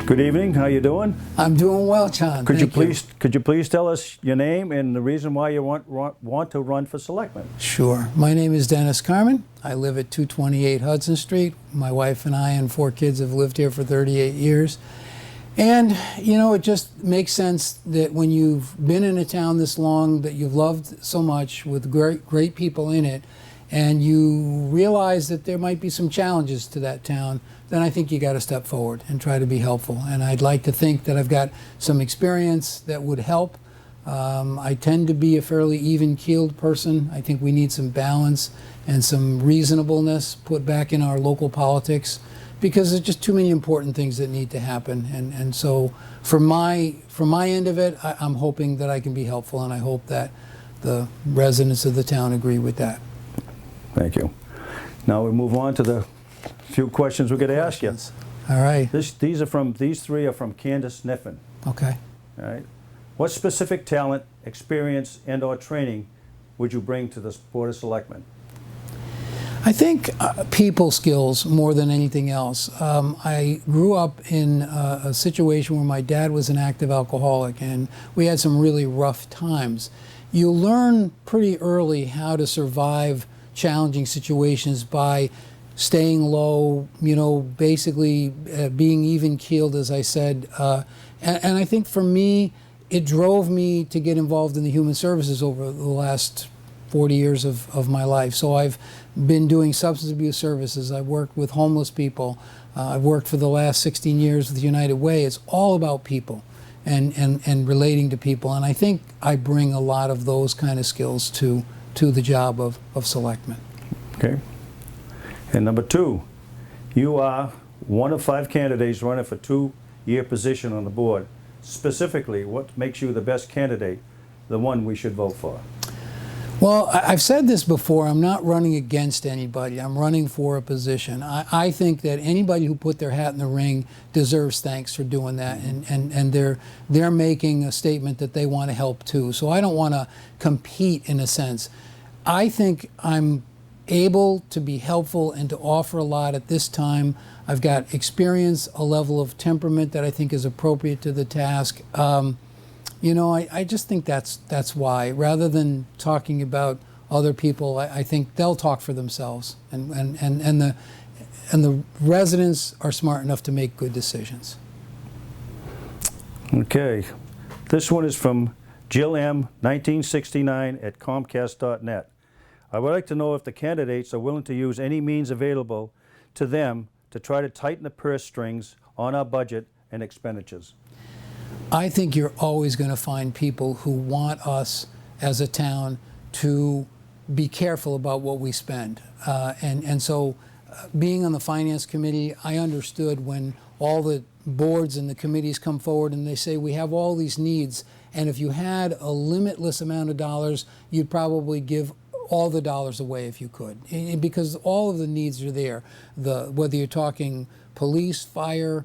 Good evening. How you doing? I'm doing well, John. Could you please tell us your name and the reason why you want to run for selectman? Sure. My name is Dennis Carman. I live at 228 Hudson Street. My wife and I and 4 kids have lived here for 38 years. And, you know, it just makes sense that when you've been in a town this long that you've loved so much with great people in it, and you realize that there might be some challenges to that town, then I think you got to step forward and try to be helpful. And I'd like to think that I've got some experience that would help. I tend to be a fairly even-keeled person. I think we need some balance and some reasonableness put back in our local politics, because there's just too many important things that need to happen. And so from my end of it, I'm hoping that I can be helpful, and I hope that the residents of the town agree with that. Thank you. Now we move on to the few questions we're going to ask you. All right. These three are from Candace Niffen. Okay. All right. What specific talent, experience, and/or training would you bring to the Board of Selectmen? I think people skills more than anything else. I grew up in a situation where my dad was an active alcoholic, and we had some really rough times. You learn pretty early how to survive challenging situations by staying low, you know, basically being even-keeled, as I said. And I think for me, it drove me to get involved in the human services over the last 40 years of my life. So I've been doing substance abuse services. I've worked with homeless people. I've worked for the last 16 years with United Way. It's all about people and relating to people. And I think I bring a lot of those kind of skills to the job of selectman. Okay. And number 2, you are one of 5 candidates running for 2-year position on the board. Specifically, what makes you the best candidate, the one we should vote for? Well, I've said this before, I'm not running against anybody. I'm running for a position. I think that anybody who put their hat in the ring deserves thanks for doing that, and they're making a statement that they want to help too. So I don't want to compete in a sense. I think I'm able to be helpful and to offer a lot at this time. I've got experience, a level of temperament that I think is appropriate to the task. You know, I just think that's why. Rather than talking about other people, I think they'll talk for themselves, and the residents are smart enough to make good decisions. Okay, this one is from Jill M. 1969 at Comcast.net. I would like to know if the candidates are willing to use any means available to them to try to tighten the purse strings on our budget and expenditures. I think you're always going to find people who want us as a town to be careful about what we spend. And so being on the Finance Committee, I understood when all the boards and the committees come forward and they say, we have all these needs, and if you had a limitless amount of dollars, you'd probably give all the dollars away if you could, because all of the needs are there. Whether you're talking police, fire,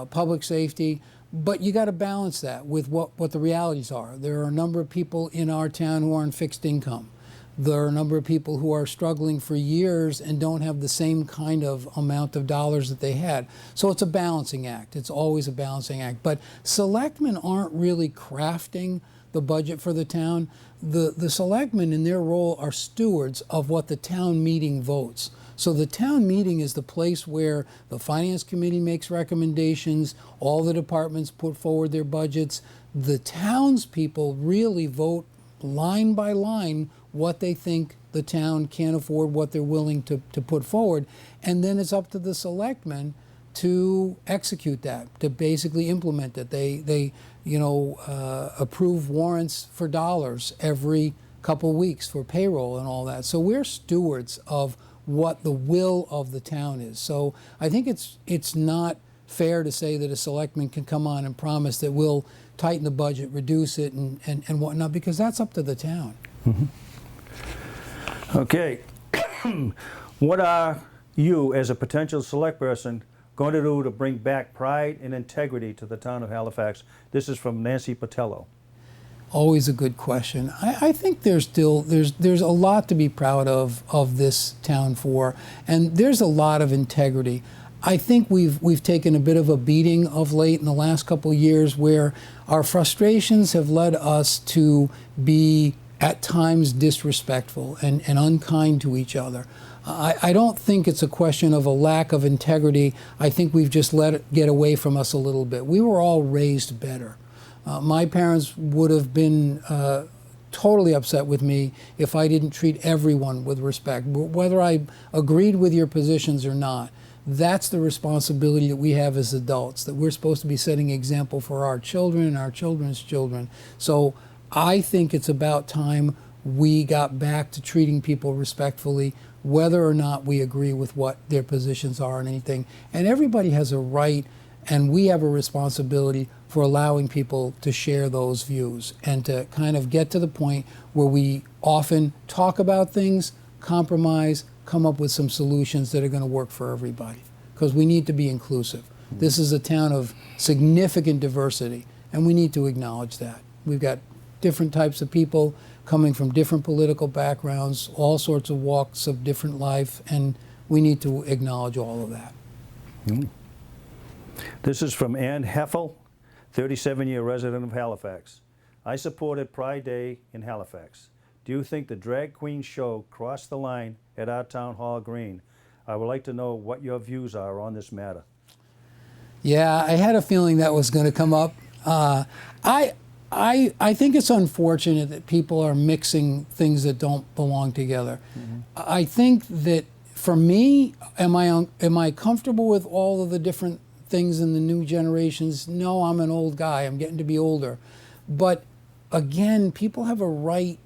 public safety, but you got to balance that with what the realities are. There are a number of people in our town who are on fixed income. There are a number of people who are struggling for years and don't have the same kind of amount of dollars that they had. So it's a balancing act. It's always a balancing act. But selectmen aren't really crafting the budget for the town. The selectmen in their role are stewards of what the town meeting votes. So the town meeting is the place where the Finance Committee makes recommendations, all the departments put forward their budgets. The townspeople really vote line by line what they think the town can afford, what they're willing to put forward. And then it's up to the selectmen to execute that, to basically implement it. They approve warrants for dollars every couple weeks for payroll and all that. So we're stewards of what the will of the town is. So I think it's not fair to say that a selectman can come on and promise that we'll tighten the budget, reduce it, and whatnot, because that's up to the town. Mm-hmm. Okay. What are you, as a potential select person, going to do to bring back pride and integrity to the town of Halifax? This is from Nancy Patello. Always a good question. I think there's a lot to be proud of this town for, and there's a lot of integrity. I think we've taken a bit of a beating of late in the last couple of years, where our frustrations have led us to be at times disrespectful and unkind to each other. I don't think it's a question of a lack of integrity. I think we've just let it get away from us a little bit. We were all raised better. My parents would have been totally upset with me if I didn't treat everyone with respect, whether I agreed with your positions or not. That's the responsibility that we have as adults, that we're supposed to be setting example for our children and our children's children. So I think it's about time we got back to treating people respectfully, whether or not we agree with what their positions are on anything. And everybody has a right, and we have a responsibility for allowing people to share those views and to kind of get to the point where we often talk about things, compromise, come up with some solutions that are going to work for everybody. Because we need to be inclusive. This is a town of significant diversity, and we need to acknowledge that. We've got different types of people coming from different political backgrounds, all sorts of walks of different life, and we need to acknowledge all of that. This is from Ann Heffel, 37-year resident of Halifax. I supported Pride Day in Halifax. Do you think the drag queen show crossed the line at our town hall green? I would like to know what your views are on this matter. Yeah, I had a feeling that was going to come up. I think it's unfortunate that people are mixing things that don't belong together. I think that for me, am I comfortable with all of the different things in the new generations? No, I'm an old guy. I'm getting to be older. But again, people have a right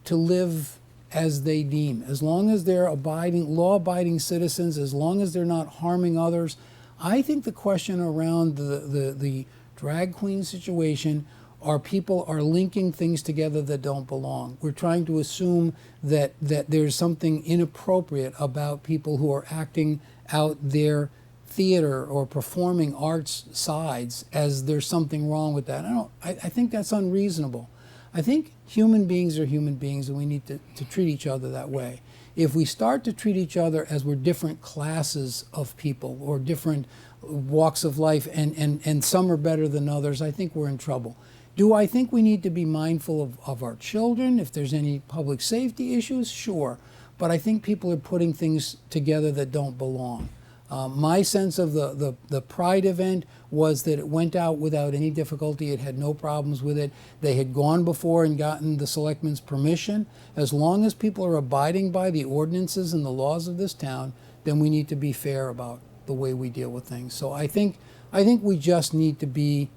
to live as they deem. As long as they're law-abiding citizens, as long as they're not harming others. I think the question around the drag queen situation are people are linking things together that don't belong. We're trying to assume that there's something inappropriate about people who are acting out their theater or performing arts sides, as there's something wrong with that. I think that's unreasonable. I think human beings are human beings, and we need to treat each other that way. If we start to treat each other as we're different classes of people or different walks of life, and some are better than others, I think we're in trouble. Do I think we need to be mindful of our children? If there's any public safety issues, sure. But I think people are putting things together that don't belong. My sense of the Pride event was that it went out without any difficulty. It had no problems with it. They had gone before and gotten the Selectmen's permission. As long as people are abiding by the ordinances and the laws of this town, then we need to be fair about the way we deal with things. So I think we just need to be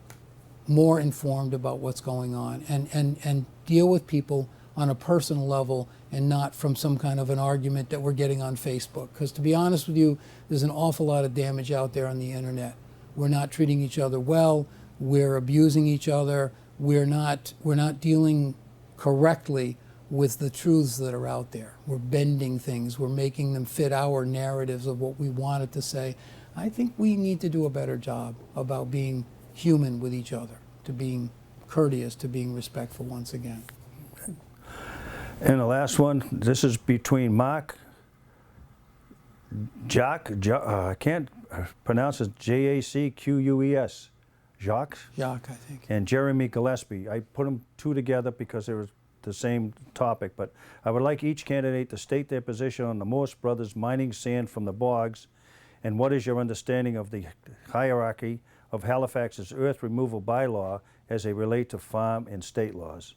more informed about what's going on and deal with people on a personal level and not from some kind of an argument that we're getting on Facebook. Because to be honest with you, there's an awful lot of damage out there on the internet. We're not treating each other well. We're abusing each other. We're not dealing correctly with the truths that are out there. We're bending things. We're making them fit our narratives of what we wanted to say. I think we need to do a better job about being human with each other, to being courteous, to being respectful once again. And the last one, this is between Mark, Jock, I can't pronounce it, Jacqueus, Jock, Jock, I think. and Jeremy Gillespie. I put them two together because they were the same topic, but I would like each candidate to state their position on the Morse brothers mining sand from the bogs, and what is your understanding of the hierarchy of Halifax's earth removal bylaw as they relate to farm and state laws?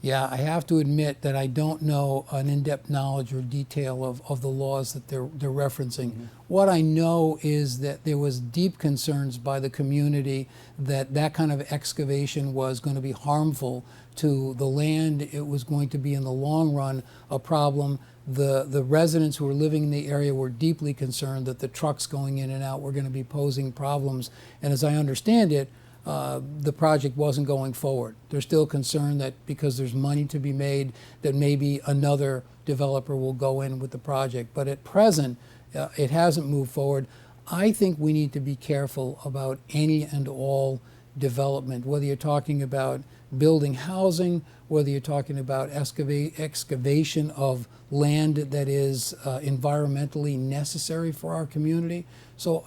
Yeah, I have to admit that I don't know an in-depth knowledge or detail of the laws that they're referencing. What I know is that there was deep concerns by the community that kind of excavation was going to be harmful to the land. It was going to be in the long run a problem. The residents who were living in the area were deeply concerned that the trucks going in and out were going to be posing problems. And as I understand it, the project wasn't going forward. They're still concerned that because there's money to be made, that maybe another developer will go in with the project. But at present, it hasn't moved forward. I think we need to be careful about any and all development, whether you're talking about building housing, whether you're talking about excavation of land that is environmentally necessary for our community. So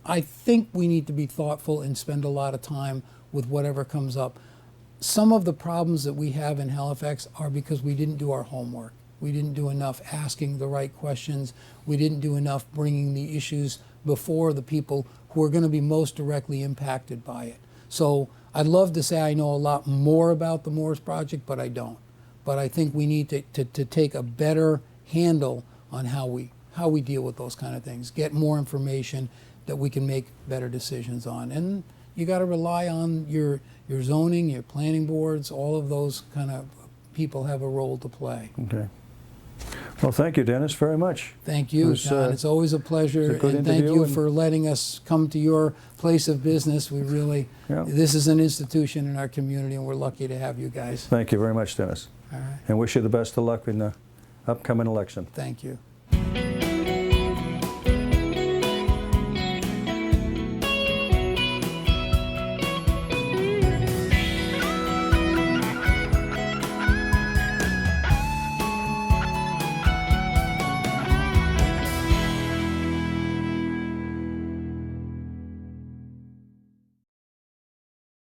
I think we need to be thoughtful and spend a lot of time with whatever comes up. Some of the problems that we have in Halifax are because we didn't do our homework. We didn't do enough asking the right questions. We didn't do enough bringing the issues before the people who are going to be most directly impacted by it. So I'd love to say I know a lot more about the Moores project, but I don't. But I think we need to take a better handle on how we deal with those kind of things, get more information that we can make better decisions on. And you got to rely on your zoning, your planning boards, all of those kind of people have a role to play. Okay. Well, thank you, Dennis, very much. Thank you, John. It's always a pleasure. And thank you for letting us come to your place of business. We really, this is an institution in our community, and we're lucky to have you guys. Thank you very much, Dennis. All right. And wish you the best of luck in the upcoming election. Thank you.